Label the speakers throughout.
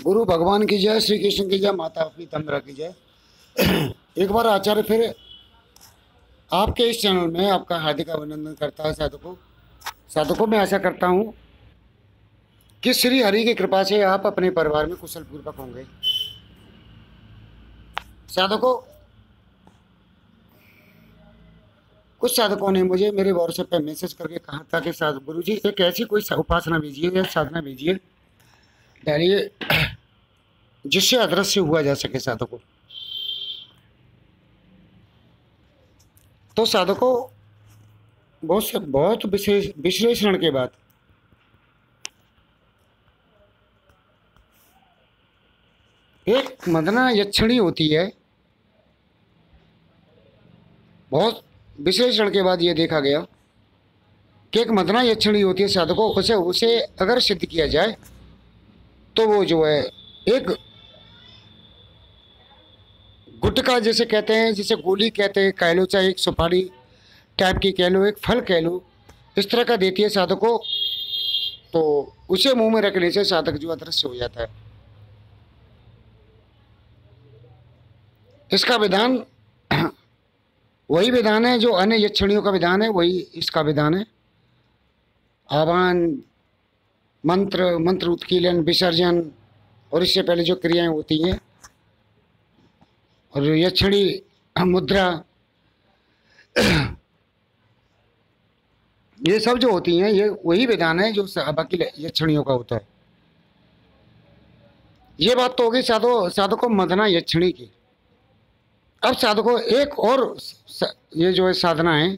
Speaker 1: गुरु भगवान की जय, श्री कृष्ण की जय, माता पीताम्बरा की जय। एक बार आचार्य फिर आपके इस चैनल में आपका हार्दिक अभिनंदन करता है। साधकों मैं आशा करता हूँ कि श्री हरि की कृपा से आप अपने परिवार में कुशल पूर्वक होंगे। साधकों, कुछ साधकों ने मुझे मेरे व्हाट्सएप पे मैसेज करके कहा था कि गुरु जी एक ऐसी कोई उपासना भेजिए या साधना भेजिए डालिए जिससे अदृश्य हुआ जा सके। साधकों, तो साधकों बहुत विश्लेषण के बाद एक मदना यक्षिणी होती है। बहुत विश्लेषण के बाद ये देखा गया कि एक मदना यक्षिणी होती है। साधकों, उसे अगर सिद्ध किया जाए तो वो जो है एक गुटखा जैसे कहते हैं, जिसे गोली कहते हैं, कह लो, चाहे एक सुपारी टाइप की कह लो, एक फल कह लो, इस तरह का देती है साधकों। तो उसे मुंह में रखने से साधक जो अदृश्य हो जाता है। इसका विधान वही विधान है जो अन्य यक्षिणियों का विधान है, वही इसका विधान है। आह्वान, मंत्र उत्कीलन, विसर्जन और इससे पहले जो क्रियाएं होती हैं और यक्षिणी मुद्रा, ये सब जो होती हैं ये वही विधान है जो बाकी यक्षिणियों का होता है। ये बात तो होगी साधकों मदना यक्षिणी की। अब साधकों एक और ये जो है साधना है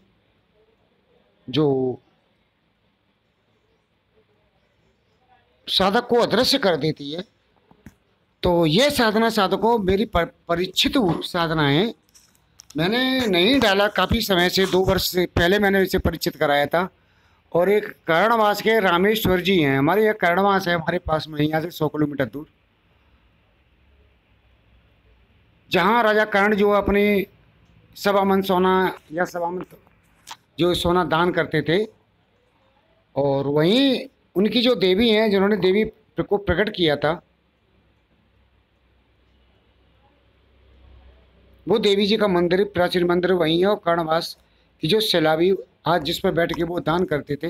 Speaker 1: जो साधक को अदृश्य कर देती है। तो ये साधना साधकों मेरी परीक्षित साधना है। मैंने नहीं डाला काफ़ी समय से, 2 वर्ष से पहले मैंने इसे परिचित कराया था। और एक कर्णवास के रामेश्वर जी हैं, हमारे यहाँ कर्णवास है हमारे पास में, यहाँ से 100 किलोमीटर दूर, जहाँ राजा कर्ण जो अपनी सवामन सोना या सवामन जो सोना दान करते थे, और वहीं उनकी जो देवी हैं जिन्होंने देवी को प्रकट किया था, वो देवी जी का मंदिर, प्राचीन मंदिर वहीं है। और कर्णवास की जो शिला भी आज जिस पर बैठ के वो दान करते थे,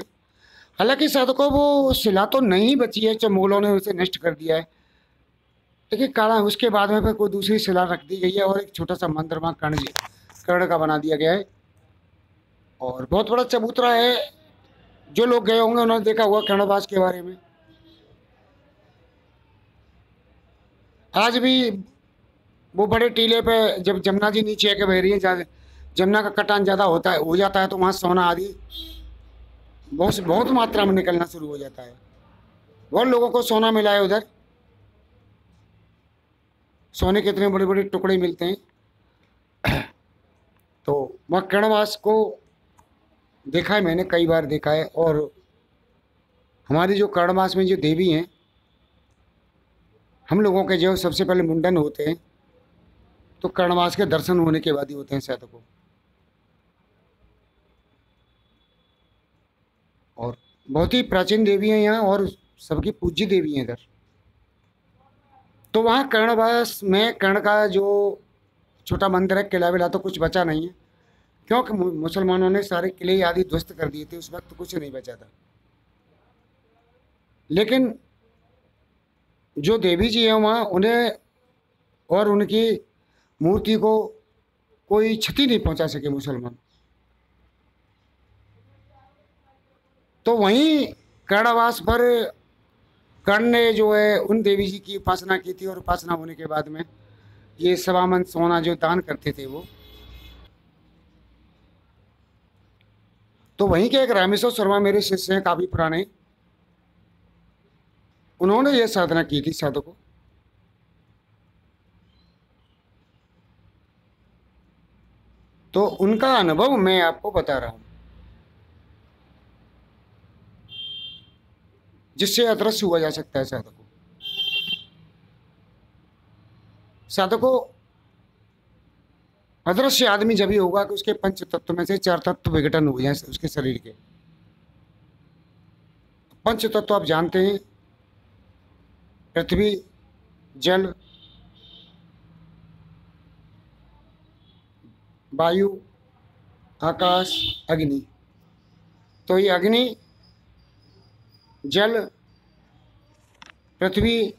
Speaker 1: हालांकि साधकों वो शिला तो नहीं बची है, चमोलों ने उसे नष्ट कर दिया है, लेकिन काला उसके बाद में फिर कोई दूसरी शिला रख दी गई है और एक छोटा सा मंदिर वहाँ कर्ण का बना दिया गया है। और बहुत बड़ा चबूतरा है, जो लोग गए होंगे उन्होंने देखा हुआ कर्णवास के बारे में। आज भी वो बड़े टीले पे जब जमुना जी नीचे आके बह रही है, जमुना का कटान ज़्यादा हो जाता है तो वहाँ सोना आदि बहुत मात्रा में निकलना शुरू हो जाता है। बहुत लोगों को सोना मिला है उधर, सोने के इतने बड़े बड़े टुकड़े मिलते हैं। तो वहाँ कर्णवास को देखा है मैंने, कई बार देखा है। और हमारी जो कर्णवास में जो देवी हैं, हम लोगों के जो सबसे पहले मुंडन होते हैं तो कर्णवास के दर्शन होने के बाद ही होते हैं साधकों। और बहुत ही प्राचीन देवी हैं यहाँ और सबकी पूज्य देवी हैं इधर। तो वहाँ कर्णवास में कर्ण का जो छोटा मंदिर है, किला विला तो कुछ बचा नहीं है, क्योंकि मुसलमानों ने सारे किले आदि ध्वस्त कर दिए थे, उस वक्त कुछ नहीं बचा था। लेकिन जो देवी जी हैं वहाँ, उन्हें और उनकी मूर्ति को कोई क्षति नहीं पहुंचा सके मुसलमान। तो वहीं कर्णवास पर कर्ण ने जो है उन देवी जी की उपासना की थी, और उपासना होने के बाद में ये सवामन सोना जो दान करते थे वो, तो वहीं के एक रामेश्वर शर्मा मेरे शिष्य हैं काफ़ी पुराने, उन्होंने ये साधना की थी साधकों। तो उनका अनुभव मैं आपको बता रहा हूं, जिससे अदृश्य हुआ जा सकता है साधकों। अदृश्य आदमी जब ही होगा कि उसके 5 तत्व में से 4 तत्व विघटन हो जाए उसके शरीर के। 5 तत्व आप जानते हैं, पृथ्वी, जल, वायु, आकाश, अग्नि। तो ये अग्नि, जल, पृथ्वी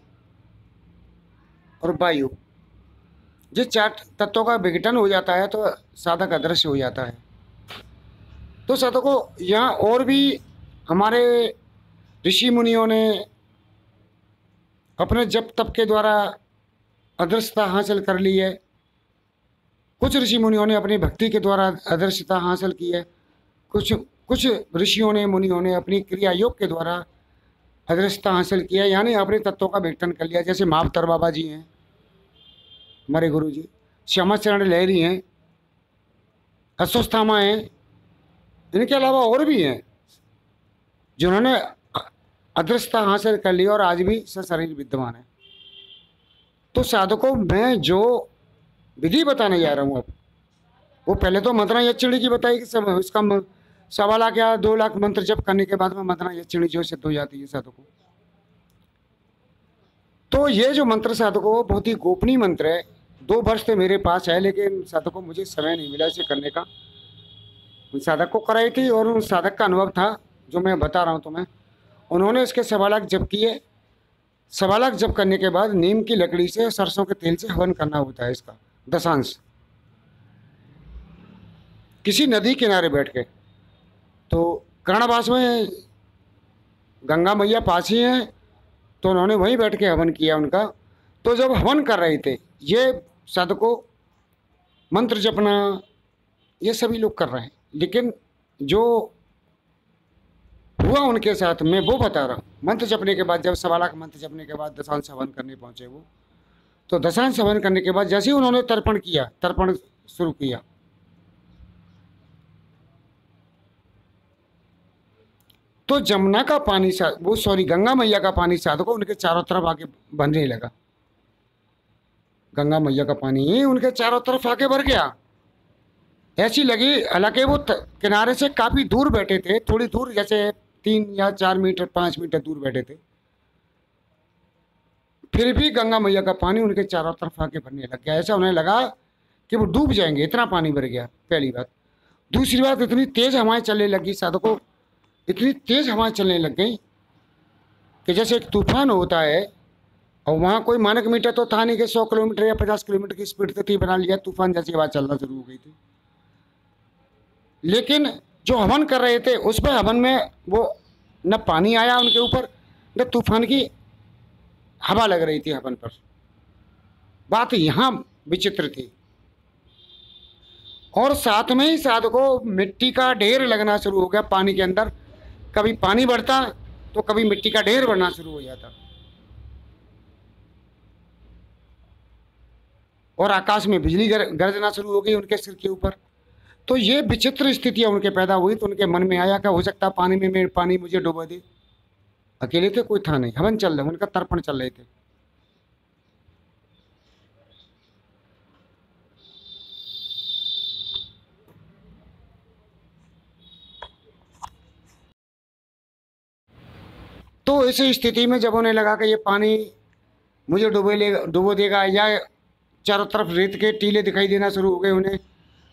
Speaker 1: और वायु, जिस 4 तत्वों का विघटन हो जाता है तो साधक अदृश्य हो जाता है। तो साधकों, यहाँ और भी हमारे ऋषि मुनियों ने अपने जप तप के द्वारा अदृश्यता हासिल कर ली है। कुछ ऋषि मुनियों ने अपनी भक्ति के द्वारा अदृश्यता हासिल की है। कुछ कुछ ऋषियों ने मुनियों ने अपनी क्रिया योग के द्वारा अदृश्यता हासिल किया, यानी अपने तत्वों का विघटन कर लिया। जैसे महावतार बाबा जी हैं, हमारे गुरु जी, श्यामाचरण लहरी हैं, अश्वत्थामा हैं, इनके अलावा और भी हैं जिन्होंने अदृश्यता हासिल कर ली और आज भी सशरीर विद्यमान है। तो साधकों, मैं जो विधि बताने जा रहा हूँ अब, वो पहले तो मंत्रा यक्षिणी की बताई कि सब इसका 1.25 लाख या 2 लाख मंत्र जप करने के बाद में मंत्रा यक्षिणी जो सिद्ध हो जाती है साधकों। तो ये जो मंत्र साधकों बहुत ही गोपनीय मंत्र है। 2 वर्ष से मेरे पास है, लेकिन साधकों मुझे समय नहीं मिला इसे करने का। उन साधक को कराई थी और उन साधक का अनुभव था जो मैं बता रहा हूँ तुम्हें। उन्होंने इसके 1.25 लाख जप किए। 1.25 लाख जप करने के बाद नीम की लकड़ी से, सरसों के तेल से हवन करना होता है इसका दशांश, किसी नदी किनारे बैठ के। तो कर्णवास में गंगा मैया पास ही हैं, तो उन्होंने वहीं बैठ के हवन किया उनका। तो जब हवन कर रहे थे, ये साधकों मंत्र जपना ये सभी लोग कर रहे हैं, लेकिन जो हुआ उनके साथ मैं वो बता रहा हूँ। मंत्र जपने के बाद, जब 1.25 लाख मंत्र जपने के बाद दशांश हवन करने पहुँचे वो, तो दशांश हवन करने के बाद जैसे ही उन्होंने तर्पण किया, तर्पण शुरू किया, तो जमुना का पानी गंगा मैया का पानी साधकों उनके चारों तरफ आके बनने लगा। गंगा मैया का पानी उनके चारों तरफ आके भर गया। ऐसी लगी, हालांकि वो किनारे से काफ़ी दूर बैठे थे, थोड़ी दूर, जैसे 3 या 4 मीटर 5 मीटर दूर बैठे थे, फिर भी गंगा मैया का पानी उनके चारों तरफ आके भरने लग गया। ऐसा उन्हें लगा कि वो डूब जाएंगे, इतना पानी भर गया, पहली बात। दूसरी बात, इतनी तेज़ हवाएं चलने लगी साधकों, इतनी तेज़ हवाएं चलने लग गई कि जैसे एक तूफान होता है, और वहाँ कोई मानक मीटर तो था नहीं कि 100 किलोमीटर या 50 किलोमीटर की स्पीड से थी, बना लिया तूफान जैसी हवा चलना शुरू हो गई थी। लेकिन जो हवन कर रहे थे उस पर हवन में वो न पानी आया उनके ऊपर, न तूफान की हवा लग रही थी हवन पर। बात यहाँ विचित्र थी। और साथ में ही साधकों मिट्टी का ढेर लगना शुरू हो गया पानी के अंदर। कभी पानी बढ़ता तो कभी मिट्टी का ढेर बढ़ना शुरू हो जाता, और आकाश में बिजली गरजना शुरू हो गई उनके सिर के ऊपर। तो ये विचित्र स्थितियां उनके पैदा हुई। तो उनके मन में आया, क्या हो सकता पानी में मेरे पानी मुझे डुबो दे। अकेले थे, कोई था नहीं, हवन चल रहे, उनका तर्पण चल रहे थे। तो इस स्थिति में जब उन्हें लगा कि ये पानी मुझे डुबो देगा, या चारों तरफ रेत के टीले दिखाई देना शुरू हो गए उन्हें।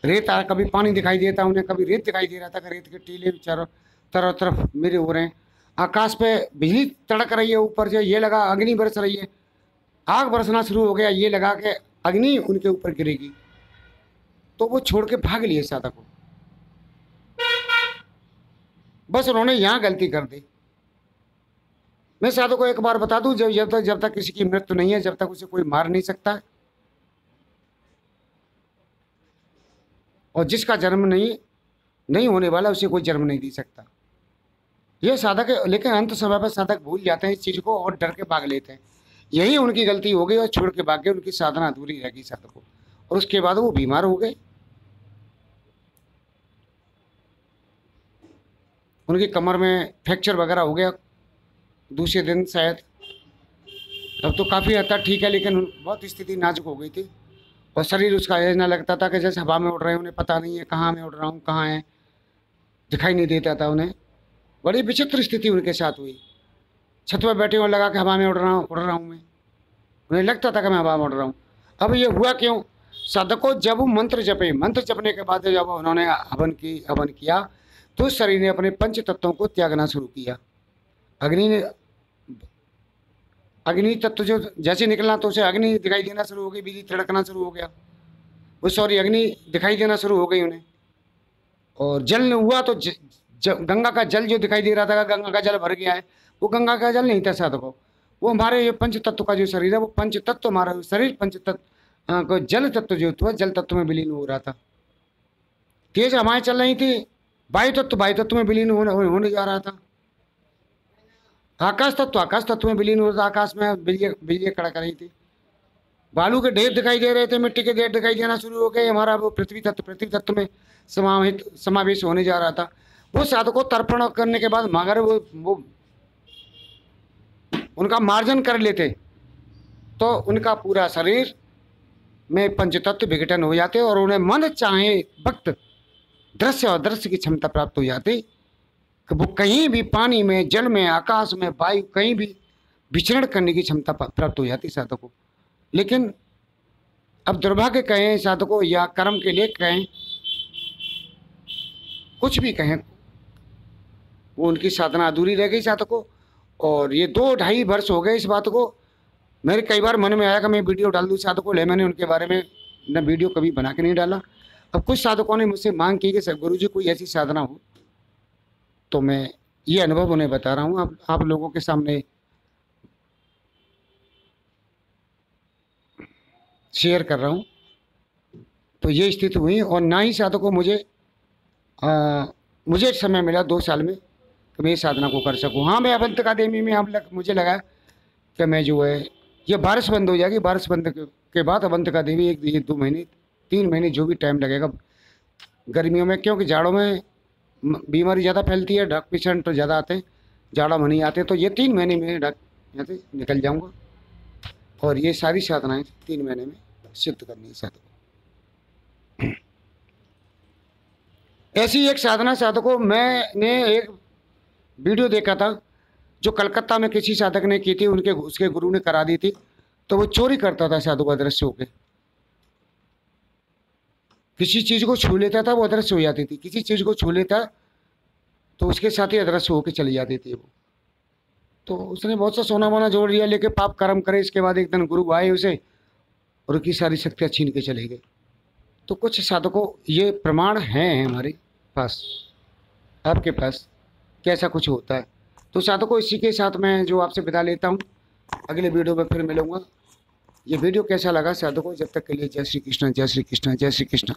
Speaker 1: रेत कभी पानी दिखाई देता उन्हें, कभी रेत दिखाई दे रहा था कि रेत के टीले चारों तरफ मेरे हो रहे हैं। आकाश पे बिजली तड़क रही है ऊपर से, ये लगा अग्नि बरस रही है, आग बरसना शुरू हो गया, ये लगा कि अग्नि उनके ऊपर गिरेगी। तो वो छोड़ के भाग लिए साधक को। बस उन्होंने यहाँ गलती कर दी। मैं साधु को एक बार बता दूं, जब तक किसी की मृत्यु नहीं है, जब तक उसे कोई मार नहीं सकता, और जिसका जन्म नहीं होने वाला उसे कोई जन्म नहीं दे सकता। ये साधक है, लेकिन अंत समय पर साधक भूल जाते हैं इस चीज़ को और डर के भाग लेते हैं। यही उनकी गलती हो गई और छोड़ के भाग गए, उनकी साधना अधूरी रह गई साधक को, और उसके बाद वो बीमार हो गए। उनकी कमर में फ्रैक्चर वगैरह हो गया दूसरे दिन शायद। तब तो काफ़ी हद तक ठीक है, लेकिन बहुत स्थिति नाजुक हो गई थी, और शरीर उसका ऐसा लगता था कि जैसे हवा में उड़ रहे हैं, उन्हें पता नहीं है कहाँ मैं उड़ रहा हूँ, कहाँ है, दिखाई नहीं देता था उन्हें। बड़ी विचित्र स्थिति उनके साथ हुई। छत पर बैठे हुए लगा कि हवा में उड़ रहा हूँ मैं। उन्हें लगता था कि मैं हवा में उड़ रहा हूँ। अब ये हुआ क्यों? साधकों जब वो मंत्र जपे, मंत्र जपने के बाद जब उन्होंने हवन किया तो शरीर ने अपने पंच तत्वों को त्यागना शुरू किया। अग्नि तत्व जो जैसे निकलना तो उसे अग्नि दिखाई देना शुरू हो गई, बिजली तड़कना शुरू हो गया, वो सॉरी अग्नि दिखाई देना शुरू हो गई उन्हें। और जल हुआ तो गंगा का जल जो दिखाई दे रहा था, गंगा का जल भर गया है, वो गंगा का जल नहीं था साधकों, वो हमारे ये पंच तत्व का जो शरीर है, वो पंच तत्व हमारा शरीर पंच तत्व को जल तत्व जो था जल तत्व में विलीन हो रहा था। तेज हवाएं चल रही थी, वायु तत्व में विलीन होने जा रहा था। आकाश तत्व में विलीन हो रहा था, आकाश में बिजली कड़क रही थी। बालू के ढेर दिखाई दे रहे थे, मिट्टी के ढेर दिखाई देना शुरू हो गए, हमारा वो पृथ्वी तत्व में समावेश होने जा रहा था। वो साधकों तर्पण करने के बाद मगर वो उनका मार्जन कर लेते तो उनका पूरा शरीर में पंचतत्व विघटन हो जाते और उन्हें मन चाहे वक्त दृश्य और दृश्य की क्षमता प्राप्त हो जाती कि वो कहीं भी पानी में, जल में, आकाश में, वायु कहीं भी विचरण करने की क्षमता प्राप्त हो जाती साधकों को। लेकिन अब दुर्भाग्य कहें साधकों या कर्म के लिए कहें, कुछ भी कहें, वो उनकी साधना अधूरी रह गई साधकों। और ये 2-2.5 वर्ष हो गए इस बात को। मेरे कई बार मन में आया कि मैं वीडियो डाल दूँ साधकों, ले मैंने उनके बारे में न वीडियो कभी बना के नहीं डाला। अब कुछ साधकों ने मुझसे मांग की कि सर गुरु जी कोई ऐसी साधना हो, तो मैं ये अनुभव उन्हें बता रहा हूँ, आप लोगों के सामने शेयर कर रहा हूँ। तो ये स्थिति हुई और ना ही साधकों मुझे समय मिला 2 साल में कि मैं इस साधना को कर सकूं। हाँ, मैं अवंत अकादमी में मुझे लगा कि मैं जो है ये बारिश बंद हो जाएगी, बारिश बंद के बाद अवंत अकादमी 1-2 महीने 3 महीने जो भी टाइम लगेगा गर्मियों में, क्योंकि जाड़ों में बीमारी ज़्यादा फैलती है, डॉक्टर पेशेंट तो ज़्यादा आते हैं, जाड़ा में नहीं आते, तो ये 3 महीने में यहाँ से निकल जाऊँगा और ये सारी साधनाएँ 3 महीने में सिद्ध करनी है साधकों। ऐसी एक साधना साधकों, मैंने एक वीडियो देखा था जो कलकत्ता में किसी साधक ने की थी, उसके गुरु ने करा दी थी। तो वो चोरी करता था साधु अदृश्य होकर, किसी चीज़ को छू लेता था वो अदृश्य हो जाती थी, किसी चीज़ को छू लेता तो उसके साथ ही अदृश्य होकर चली जाती थी वो। तो उसने बहुत सा सोना वोना जोड़ लिया, लेके पाप कर्म करे। इसके बाद एक दिन गुरु आए उसे और उसकी सारी शक्तियाँ छीन के चले गए। तो कुछ साधकों ये प्रमाण हैं हमारे पास, आपके पास, कैसा कुछ होता है। तो साधकों इसी के साथ मैं जो आपसे विदा लेता हूँ, अगले वीडियो में फिर मिलूँगा। ये वीडियो कैसा लगा साधकों, जब तक के लिए जय श्री कृष्ण, जय श्री कृष्ण, जय श्री कृष्ण।